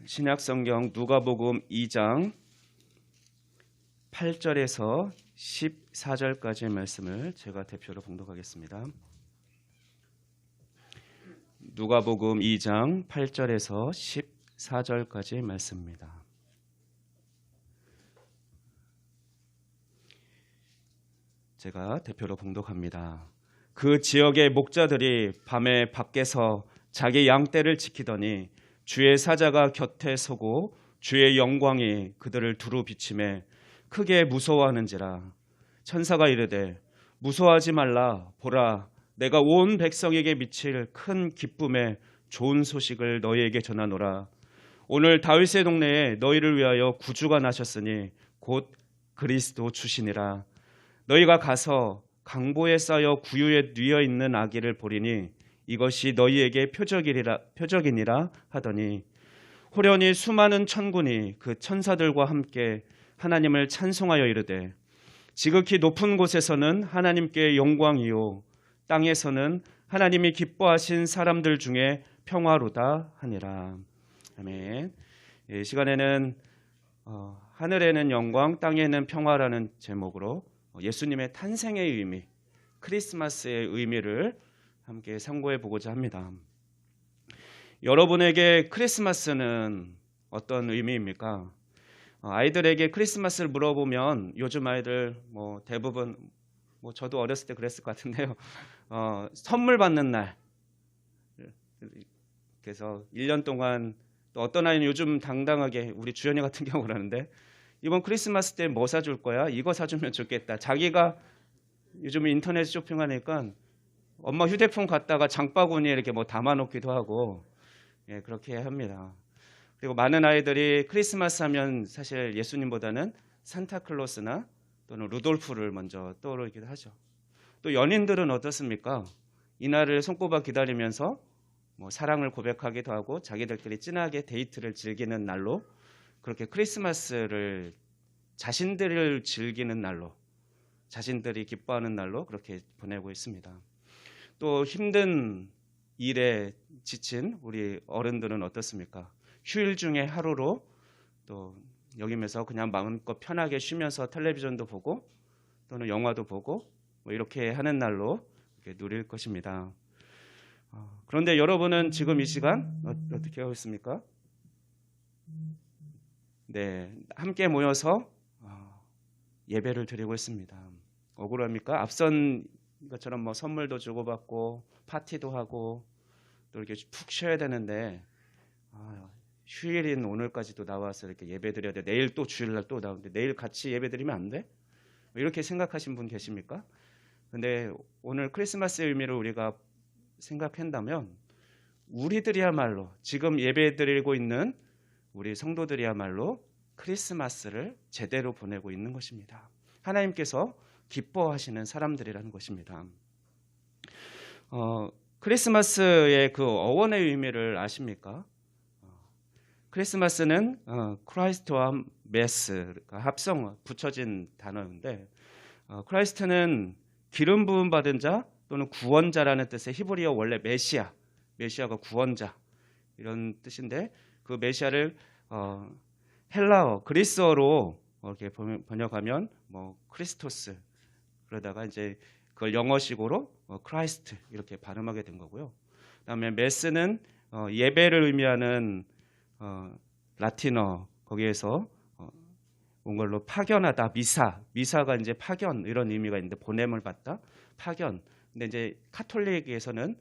신약성경 누가복음 2장 8절에서 14절까지의 말씀을 제가 대표로 봉독하겠습니다. 누가복음 2장 8절에서 14절까지의 말씀입니다. 제가 대표로 봉독합니다. 그 지역의 목자들이 밤에 밖에서 자기 양떼를 지키더니 주의 사자가 곁에 서고 주의 영광이 그들을 두루 비치매 크게 무서워하는지라. 천사가 이르되 무서워하지 말라. 보라, 내가 온 백성에게 미칠 큰 기쁨의 좋은 소식을 너희에게 전하노라. 오늘 다윗의 동네에 너희를 위하여 구주가 나셨으니 곧 그리스도 주시니라. 너희가 가서 강보에 쌓여 구유에 뉘어 있는 아기를 보리니 이것이 너희에게 표적이니라 하더니 호련히 수많은 천군이 그 천사들과 함께 하나님을 찬송하여 이르되 지극히 높은 곳에서는 하나님께 영광이요 땅에서는 하나님이 기뻐하신 사람들 중에 평화로다 하니라. 아멘. 이 시간에는 하늘에는 영광 땅에는 평화라는 제목으로 예수님의 탄생의 의미, 크리스마스의 의미를 함께 상고해 보고자 합니다. 여러분에게 크리스마스는 어떤 의미입니까? 아이들에게 크리스마스를 물어보면 요즘 아이들 대부분 저도 어렸을 때 그랬을 것 같은데요. 선물 받는 날. 그래서 1년 동안 또 어떤 아이는 요즘 당당하게 우리 주연이 같은 경우 그러는데 이번 크리스마스 때 뭐 사줄 거야? 이거 사주면 좋겠다. 자기가 요즘 인터넷 쇼핑하니까 엄마 휴대폰 갖다가 장바구니에 이렇게 담아놓기도 하고 그렇게 합니다. 그리고 많은 아이들이 크리스마스 하면 사실 예수님보다는 산타클로스나 또는 루돌프를 먼저 떠오르기도 하죠. 또 연인들은 어떻습니까? 이날을 손꼽아 기다리면서 사랑을 고백하기도 하고 자기들끼리 진하게 데이트를 즐기는 날로 그렇게 크리스마스를 자신들을 즐기는 날로 자신들이 기뻐하는 날로 그렇게 보내고 있습니다. 또 힘든 일에 지친 우리 어른들은 어떻습니까? 휴일 중에 하루로 또 여기면서 그냥 마음껏 편하게 쉬면서 텔레비전도 보고 또는 영화도 보고 이렇게 하는 날로 이렇게 누릴 것입니다. 그런데 여러분은 지금 이 시간 어떻게 하고 있습니까? 네, 함께 모여서 예배를 드리고 있습니다. 억울합니까? 앞선 것처럼 선물도 주고받고 파티도 하고 또 이렇게 푹 쉬어야 되는데 휴일인 오늘까지도 나와서 이렇게 예배 드려야 돼. 내일 또 주일날 또 나오는데 내일 같이 예배 드리면 안 돼? 이렇게 생각하신 분 계십니까? 근데 오늘 크리스마스의 의미를 우리가 생각한다면 우리들이야말로 지금 예배 드리고 있는 우리 성도들이야말로 크리스마스를 제대로 보내고 있는 것입니다. 하나님께서 기뻐하시는 사람들이라는 것입니다. 크리스마스의 그 어원의 의미를 아십니까? 크리스마스는 크라이스트와 메스가 합성 붙여진 단어인데 크라이스트는 기름 부음 받은 자 또는 구원자라는 뜻의 히브리어 원래 메시아가 구원자 이런 뜻인데 그 메시아를 헬라어 그리스어로 이렇게 번역하면 크리스토스 그러다가 이제 그걸 영어식으로 크라이스트 이렇게 발음하게 된 거고요. 그다음에 메스는 예배를 의미하는 라틴어 거기에서 온 걸로 파견하다 미사가 이제 파견 이런 의미가 있는데 보냄을 받다 파견. 근데 이제 카톨릭에서는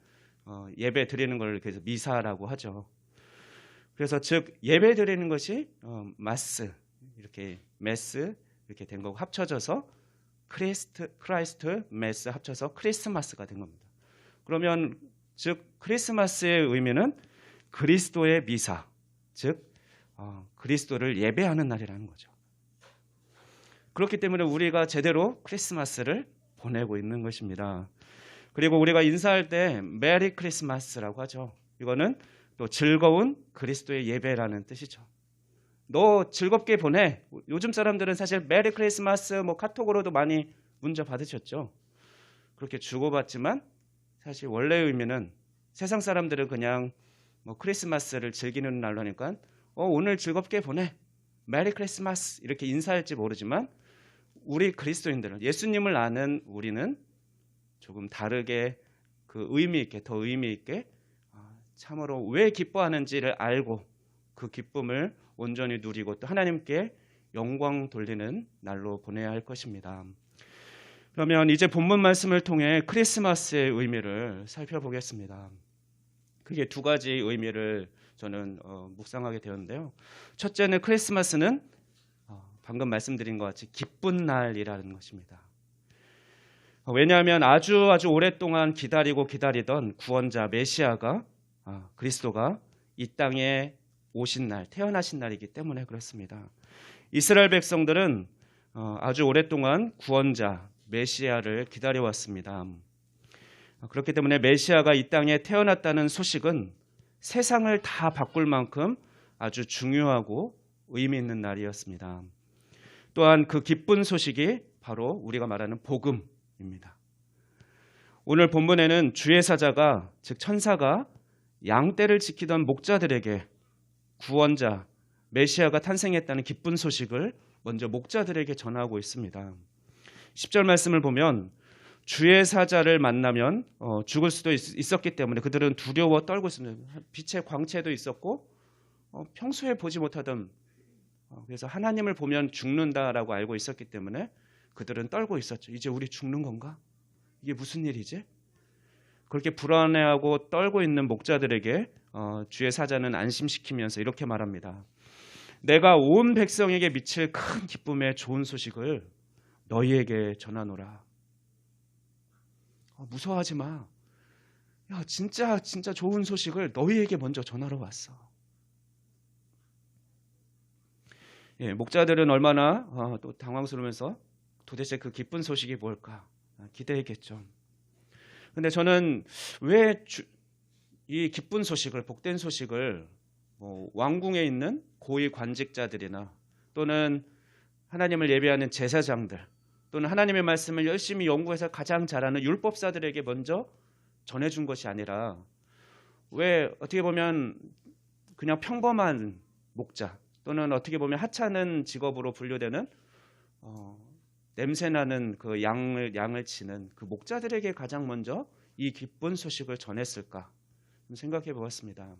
예배 드리는 걸 그래서 미사라고 하죠. 그래서 즉 예배 드리는 것이 마스 이렇게 메스 이렇게 된 거고 합쳐져서 크라이스트 메스 합쳐서 크리스마스가 된 겁니다. 그러면 즉 크리스마스의 의미는 그리스도의 미사 즉 그리스도를 예배하는 날이라는 거죠. 그렇기 때문에 우리가 제대로 크리스마스를 보내고 있는 것입니다. 그리고 우리가 인사할 때 메리 크리스마스라고 하죠. 이거는 또 즐거운 그리스도의 예배라는 뜻이죠. 너 즐겁게 보내. 요즘 사람들은 사실 메리 크리스마스 카톡으로도 많이 문자 받으셨죠. 그렇게 주고받지만 사실 원래의 의미는 세상 사람들은 그냥 크리스마스를 즐기는 날로니까 오늘 즐겁게 보내. 메리 크리스마스 이렇게 인사할지 모르지만 우리 그리스도인들은 예수님을 아는 우리는 조금 다르게 그 의미 있게 더 의미 있게 참으로 왜 기뻐하는지를 알고 그 기쁨을 온전히 누리고 또 하나님께 영광 돌리는 날로 보내야 할 것입니다. 그러면 이제 본문 말씀을 통해 크리스마스의 의미를 살펴보겠습니다. 그게 두 가지 의미를 저는 묵상하게 되었는데요. 첫째는 크리스마스는 방금 말씀드린 것 같이 기쁜 날이라는 것입니다. 왜냐하면 아주 오랫동안 기다리던 구원자 메시아가 그리스도가 이 땅에 오신 날, 태어나신 날이기 때문에 그렇습니다. 이스라엘 백성들은 아주 오랫동안 구원자 메시아를 기다려왔습니다. 그렇기 때문에 메시아가 이 땅에 태어났다는 소식은 세상을 다 바꿀 만큼 아주 중요하고 의미 있는 날이었습니다. 또한 그 기쁜 소식이 바로 우리가 말하는 복음입니다. 오늘 본문에는 주의 사자가, 즉 천사가 양떼를 지키던 목자들에게 구원자 메시아가 탄생했다는 기쁜 소식을 먼저 목자들에게 전하고 있습니다. 10절 말씀을 보면 주의 사자를 만나면 죽을 수도 있었기 때문에 그들은 두려워 떨고 있습니다. 빛의 광채도 있었고 평소에 보지 못하던 그래서 하나님을 보면 죽는다라고 알고 있었기 때문에 그들은 떨고 있었죠. 이제 우리 죽는 건가? 이게 무슨 일이지? 그렇게 불안해하고 떨고 있는 목자들에게 주의 사자는 안심시키면서 이렇게 말합니다. 내가 온 백성에게 미칠 큰 기쁨의 좋은 소식을 너희에게 전하노라. 무서워하지 마. 야, 진짜 좋은 소식을 너희에게 먼저 전하러 왔어. 예, 목자들은 얼마나 또 당황스러우면서 도대체 그 기쁜 소식이 뭘까 기대했겠죠. 근데 저는 왜 이 기쁜 소식을, 복된 소식을 왕궁에 있는 고위 관직자들이나 또는 하나님을 예배하는 제사장들 또는 하나님의 말씀을 열심히 연구해서 가장 잘하는 율법사들에게 먼저 전해준 것이 아니라 왜 어떻게 보면 그냥 평범한 목자 또는 어떻게 보면 하찮은 직업으로 분류되는 냄새나는 그 양을 치는 그 목자들에게 가장 먼저 이 기쁜 소식을 전했을까 생각해 보았습니다.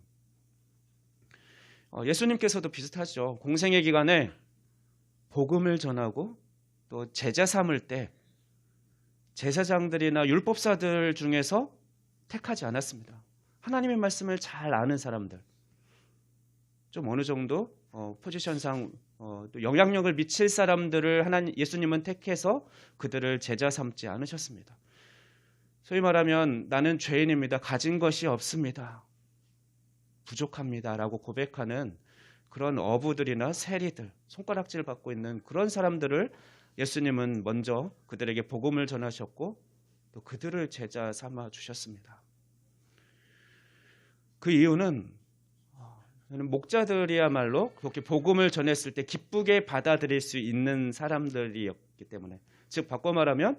예수님께서도 비슷하죠. 공생의 기간에 복음을 전하고 또 제자 삼을 때 제사장들이나 율법사들 중에서 택하지 않았습니다. 하나님의 말씀을 잘 아는 사람들, 좀 어느 정도 포지션상 또 영향력을 미칠 사람들을 예수님은 택해서 그들을 제자 삼지 않으셨습니다. 소위 말하면 나는 죄인입니다. 가진 것이 없습니다. 부족합니다. 라고 고백하는 그런 어부들이나 세리들, 손가락질 받고 있는 그런 사람들을 예수님은 먼저 그들에게 복음을 전하셨고 또 그들을 제자 삼아 주셨습니다. 그 이유는 목자들이야말로 그렇게 복음을 전했을 때 기쁘게 받아들일 수 있는 사람들이었기 때문에, 즉 바꿔 말하면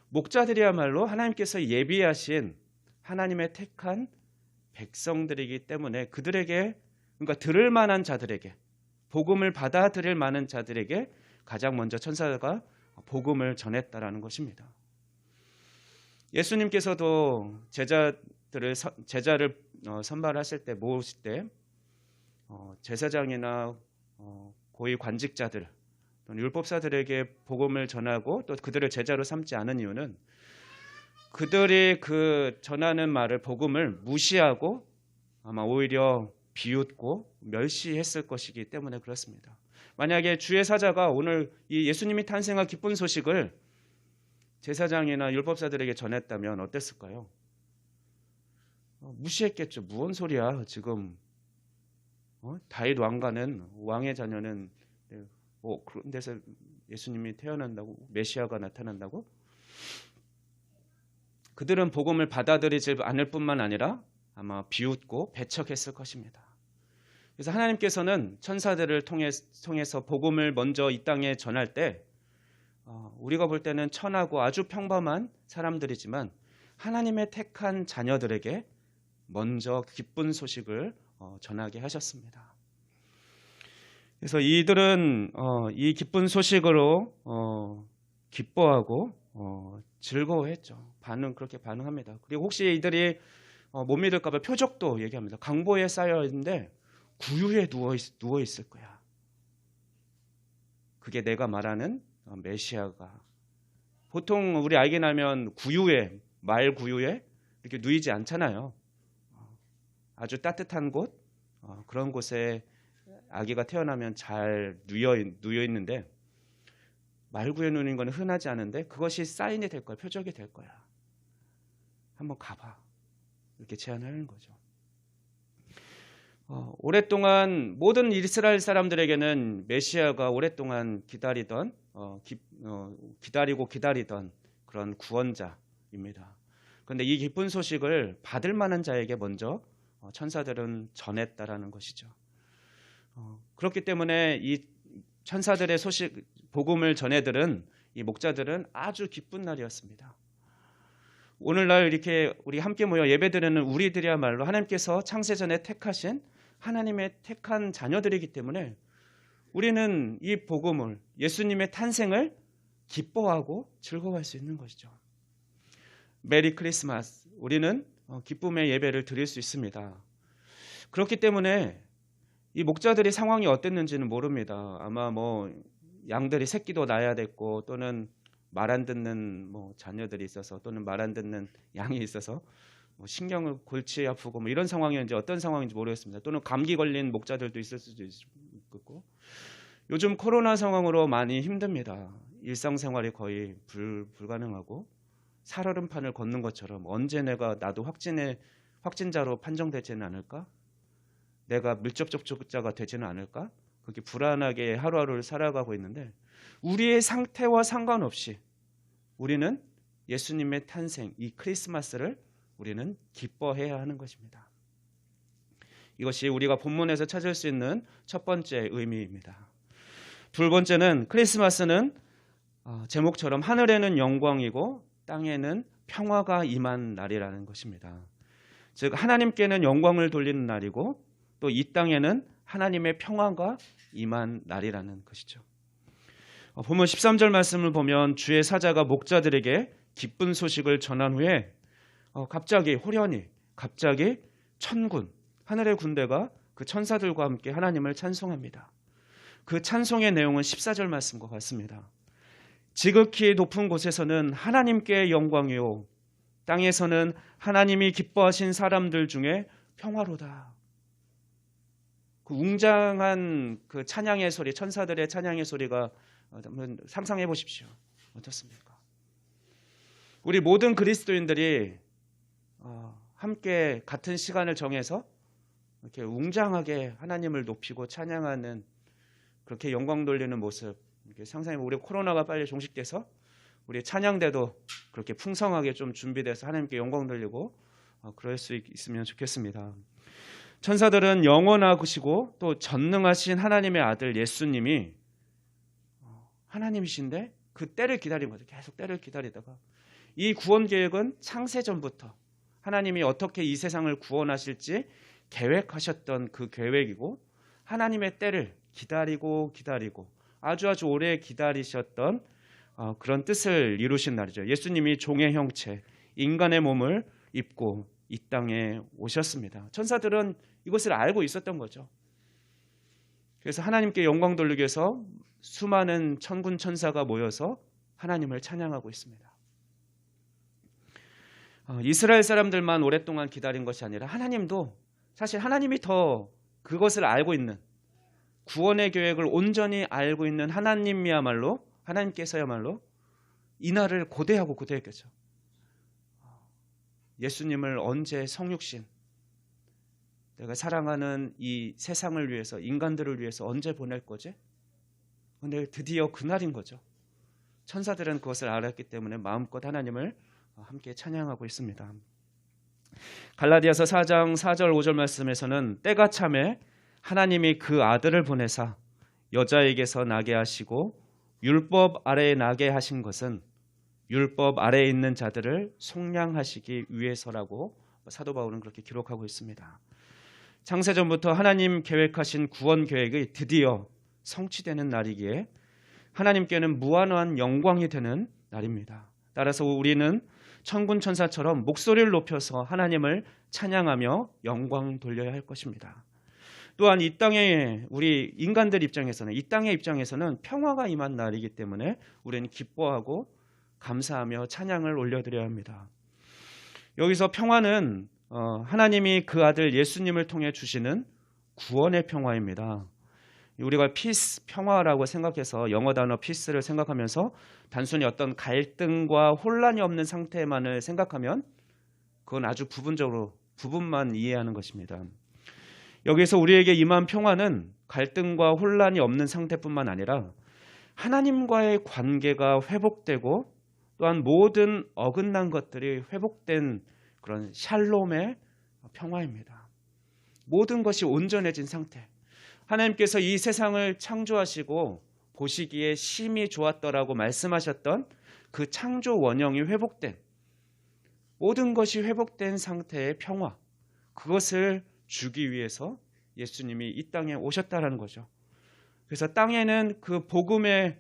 목자들이야말로 하나님께서 예비하신 하나님의 택한 백성들이기 때문에 그들에게, 그러니까 들을 만한 자들에게, 복음을 받아들일 만한 자들에게 가장 먼저 천사가 복음을 전했다라는 것입니다. 예수님께서도 제자를 선발하실 때, 모으실 때 제사장이나 고위 관직자들 또는 율법사들에게 복음을 전하고 또 그들을 제자로 삼지 않은 이유는 그들이 그 전하는 말을, 복음을 무시하고 아마 오히려 비웃고 멸시했을 것이기 때문에 그렇습니다. 만약에 주의 사자가 오늘 이 예수님이 탄생한 기쁜 소식을 제사장이나 율법사들에게 전했다면 어땠을까요? 무시했겠죠. 무슨 소리야 지금 다윗 왕가는, 왕의 자녀는 그런 데서 예수님이 태어난다고, 메시아가 나타난다고? 그들은 복음을 받아들이지 않을 뿐만 아니라 아마 비웃고 배척했을 것입니다. 그래서 하나님께서는 천사들을 통해서 복음을 먼저 이 땅에 전할 때 우리가 볼 때는 천하고 아주 평범한 사람들이지만 하나님의 택한 자녀들에게 먼저 기쁜 소식을 전하게 하셨습니다. 그래서 이들은 이 기쁜 소식으로 기뻐하고 즐거워했죠. 그렇게 반응합니다. 그리고 혹시 이들이 못 믿을까봐 표적도 얘기합니다. 강보에 쌓여 있는데 구유에 누워 있을 거야. 그게 내가 말하는 메시아가. 보통 우리 알게 나면 말 구유에 이렇게 누이지 않잖아요. 아주 따뜻한 곳, 그런 곳에 아기가 태어나면 잘 누워 있는데 말구에 누는 건 흔하지 않은데 그것이 사인이 될 거야. 표적이 될 거야. 한번 가봐. 이렇게 제안하는 거죠. 오랫동안 모든 이스라엘 사람들에게는 메시아가 오랫동안 기다리던 기다리던 그런 구원자입니다. 그런데 이 기쁜 소식을 받을 만한 자에게 먼저 천사들은 전했다라는 것이죠. 그렇기 때문에 이 천사들의 복음을 전해들은 이 목자들은 아주 기쁜 날이었습니다. 오늘날 이렇게 우리 함께 모여 예배드리는 우리들이야말로 하나님께서 창세전에 택하신 하나님의 택한 자녀들이기 때문에 우리는 이 복음을, 예수님의 탄생을 기뻐하고 즐거워할 수 있는 것이죠. 메리 크리스마스, 우리는 기쁨의 예배를 드릴 수 있습니다. 그렇기 때문에 이 목자들이 상황이 어땠는지는 모릅니다. 아마 양들이 새끼도 낳아야 됐고, 또는 말 안 듣는 자녀들이 있어서, 또는 말 안 듣는 양이 있어서 신경을 골치 아프고 이런 상황이었는지 어떤 상황인지 모르겠습니다. 또는 감기 걸린 목자들도 있을 수도 있고. 요즘 코로나 상황으로 많이 힘듭니다. 일상생활이 거의 불가능하고 살얼음판을 걷는 것처럼 언제 나도 확진자로 판정되지는 않을까? 내가 밀접 접촉자가 되지는 않을까? 그렇게 불안하게 하루하루를 살아가고 있는데 우리의 상태와 상관없이 우리는 예수님의 탄생, 이 크리스마스를 우리는 기뻐해야 하는 것입니다. 이것이 우리가 본문에서 찾을 수 있는 첫 번째 의미입니다. 두 번째는 크리스마스는 제목처럼 하늘에는 영광이고 땅에는 평화가 임한 날이라는 것입니다. 즉 하나님께는 영광을 돌리는 날이고 또 이 땅에는 하나님의 평화가 임한 날이라는 것이죠. 본문 13절 말씀을 보면 주의 사자가 목자들에게 기쁜 소식을 전한 후에 호련히 천군, 하늘의 군대가 그 천사들과 함께 하나님을 찬송합니다. 그 찬송의 내용은 14절 말씀과 같습니다. 지극히 높은 곳에서는 하나님께 영광이요 땅에서는 하나님이 기뻐하신 사람들 중에 평화로다. 그 웅장한 그 찬양의 소리, 천사들의 찬양의 소리가 한번 상상해 보십시오. 어떻습니까? 우리 모든 그리스도인들이 함께 같은 시간을 정해서 이렇게 웅장하게 하나님을 높이고 찬양하는 그렇게 영광 돌리는 모습 이렇게 상상해 보면 우리 코로나가 빨리 종식돼서 우리 찬양대도 그렇게 풍성하게 좀 준비돼서 하나님께 영광 돌리고 그럴 수 있으면 좋겠습니다. 천사들은 영원하시고 또 전능하신 하나님의 아들 예수님이 하나님이신데 그 때를 기다린 거죠. 계속 때를 기다리다가 이 구원 계획은 창세전부터 하나님이 어떻게 이 세상을 구원하실지 계획하셨던 그 계획이고 하나님의 때를 기다리고 아주 오래 기다리셨던 그런 뜻을 이루신 날이죠. 예수님이 종의 형체, 인간의 몸을 입고 이 땅에 오셨습니다. 천사들은 이것을 알고 있었던 거죠. 그래서 하나님께 영광 돌리기 위해서 수많은 천군 천사가 모여서 하나님을 찬양하고 있습니다. 이스라엘 사람들만 오랫동안 기다린 것이 아니라 하나님도 사실 하나님이 더 그것을 알고 있는 구원의 계획을 온전히 알고 있는 하나님께서야말로 이 날을 고대했겠죠. 예수님을 언제 성육신 내가 사랑하는 이 세상을 위해서 인간들을 위해서 언제 보낼 거지? 근데 드디어 그날인 거죠. 천사들은 그것을 알았기 때문에 마음껏 하나님을 함께 찬양하고 있습니다. 갈라디아서 4장 4절 5절 말씀에서는 때가 참에 하나님이 그 아들을 보내사 여자에게서 나게 하시고 율법 아래에 나게 하신 것은 율법 아래에 있는 자들을 속량하시기 위해서라고 사도 바울은 그렇게 기록하고 있습니다. 창세전부터 하나님 계획하신 구원 계획이 드디어 성취되는 날이기에 하나님께는 무한한 영광이 되는 날입니다. 따라서 우리는 천군 천사처럼 목소리를 높여서 하나님을 찬양하며 영광 돌려야 할 것입니다. 또한 이 땅에 우리 인간들 입장에서는, 이 땅의 입장에서는 평화가 임한 날이기 때문에 우리는 기뻐하고 감사하며 찬양을 올려드려야 합니다. 여기서 평화는 하나님이 그 아들 예수님을 통해 주시는 구원의 평화입니다. 우리가 peace, 평화라고 생각해서 영어 단어 peace를 생각하면서 단순히 어떤 갈등과 혼란이 없는 상태만을 생각하면 그건 아주 부분만 이해하는 것입니다. 여기서 우리에게 임한 평화는 갈등과 혼란이 없는 상태뿐만 아니라 하나님과의 관계가 회복되고 또한 모든 어긋난 것들이 회복된 그런 샬롬의 평화입니다. 모든 것이 온전해진 상태. 하나님께서 이 세상을 창조하시고 보시기에 심히 좋았더라고 말씀하셨던 그 창조 원형이 회복된, 모든 것이 회복된 상태의 평화, 그것을 주기 위해서 예수님이 이 땅에 오셨다라는 거죠. 그래서 땅에는 그 복음의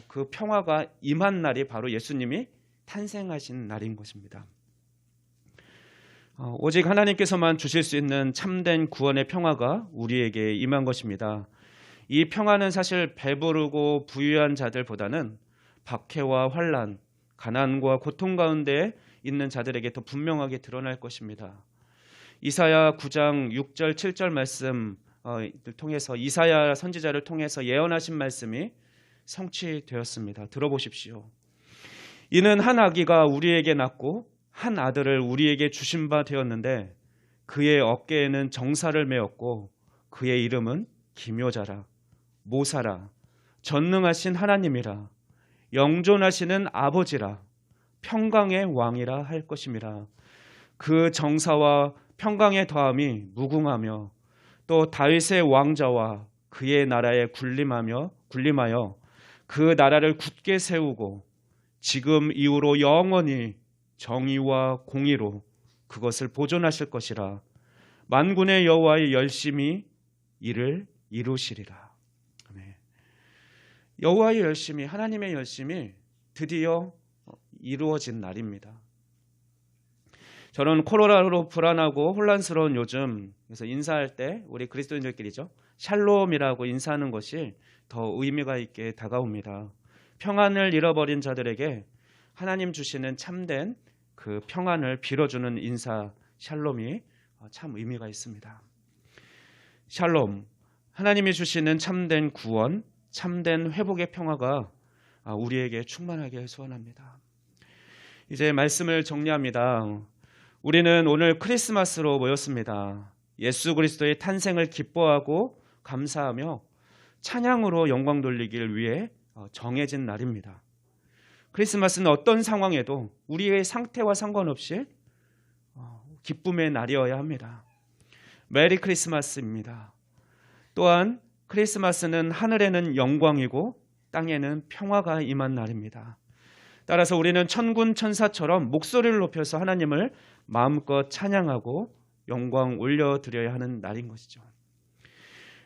그 평화가 임한 날이 바로 예수님이 탄생하신 날인 것입니다. 오직 하나님께서만 주실 수 있는 참된 구원의 평화가 우리에게 임한 것입니다. 이 평화는 사실 배부르고 부유한 자들보다는 박해와 환난, 가난과 고통 가운데 있는 자들에게 더 분명하게 드러날 것입니다. 이사야 9장 6절 7절 말씀을 통해서, 이사야 선지자를 통해서 예언하신 말씀이 성취되었습니다. 들어보십시오. 이는 한 아기가 우리에게 낳고 한 아들을 우리에게 주신 바 되었는데 그의 어깨에는 정사를 메었고 그의 이름은 기묘자라, 모사라, 전능하신 하나님이라, 영존하시는 아버지라, 평강의 왕이라 할 것임이라. 그 정사와 평강의 더함이 무궁하며 또 다윗의 왕자와 그의 나라에 군림하여 그 나라를 굳게 세우고 지금 이후로 영원히 정의와 공의로 그것을 보존하실 것이라. 만군의 여호와의 열심히 이를 이루시리라. 여호와의 열심히, 하나님의 열심이 드디어 이루어진 날입니다. 저는 코로나로 불안하고 혼란스러운 요즘, 그래서 인사할 때 우리 그리스도인들끼리죠, 샬롬이라고 인사하는 것이 더 의미가 있게 다가옵니다. 평안을 잃어버린 자들에게 하나님 주시는 참된 그 평안을 빌어주는 인사 샬롬이 참 의미가 있습니다. 샬롬, 하나님이 주시는 참된 구원, 참된 회복의 평화가 우리에게 충만하게 소원합니다. 이제 말씀을 정리합니다. 우리는 오늘 크리스마스로 모였습니다. 예수 그리스도의 탄생을 기뻐하고 감사하며 찬양으로 영광 돌리기를 위해 정해진 날입니다. 크리스마스는 어떤 상황에도 우리의 상태와 상관없이 기쁨의 날이어야 합니다. 메리 크리스마스입니다. 또한 크리스마스는 하늘에는 영광이고 땅에는 평화가 임한 날입니다. 따라서 우리는 천군 천사처럼 목소리를 높여서 하나님을 마음껏 찬양하고 영광 올려드려야 하는 날인 것이죠.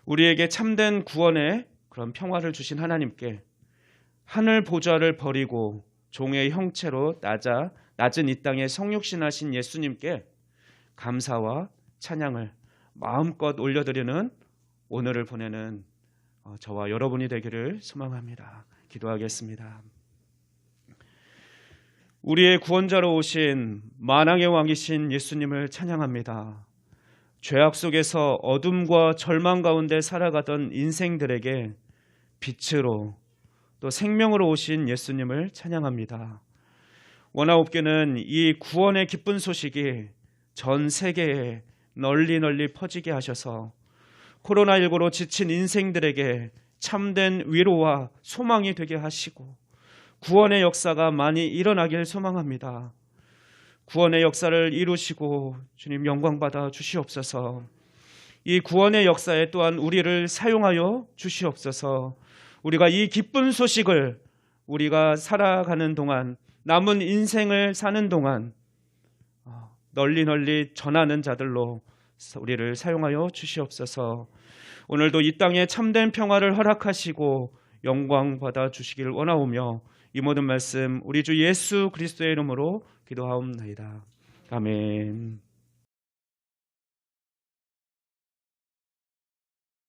우리에게 참된 구원의 그런 평화를 주신 하나님께, 하늘 보좌를 버리고 종의 형체로 낮은 이 땅에 성육신하신 예수님께 감사와 찬양을 마음껏 올려드리는 오늘을 보내는 저와 여러분이 되기를 소망합니다. 기도하겠습니다. 우리의 구원자로 오신 만왕의 왕이신 예수님을 찬양합니다. 죄악 속에서 어둠과 절망 가운데 살아가던 인생들에게 빛으로 또 생명으로 오신 예수님을 찬양합니다. 원하옵기는 이 구원의 기쁜 소식이 전 세계에 널리 퍼지게 하셔서 코로나19로 지친 인생들에게 참된 위로와 소망이 되게 하시고 구원의 역사가 많이 일어나길 소망합니다. 구원의 역사를 이루시고 주님 영광받아 주시옵소서. 이 구원의 역사에 또한 우리를 사용하여 주시옵소서. 우리가 이 기쁜 소식을 우리가 살아가는 동안, 남은 인생을 사는 동안 널리 전하는 자들로 우리를 사용하여 주시옵소서. 오늘도 이 땅에 참된 평화를 허락하시고 영광 받아 주시기를 원하오며 이 모든 말씀 우리 주 예수 그리스도의 이름으로 기도하옵나이다. 아멘.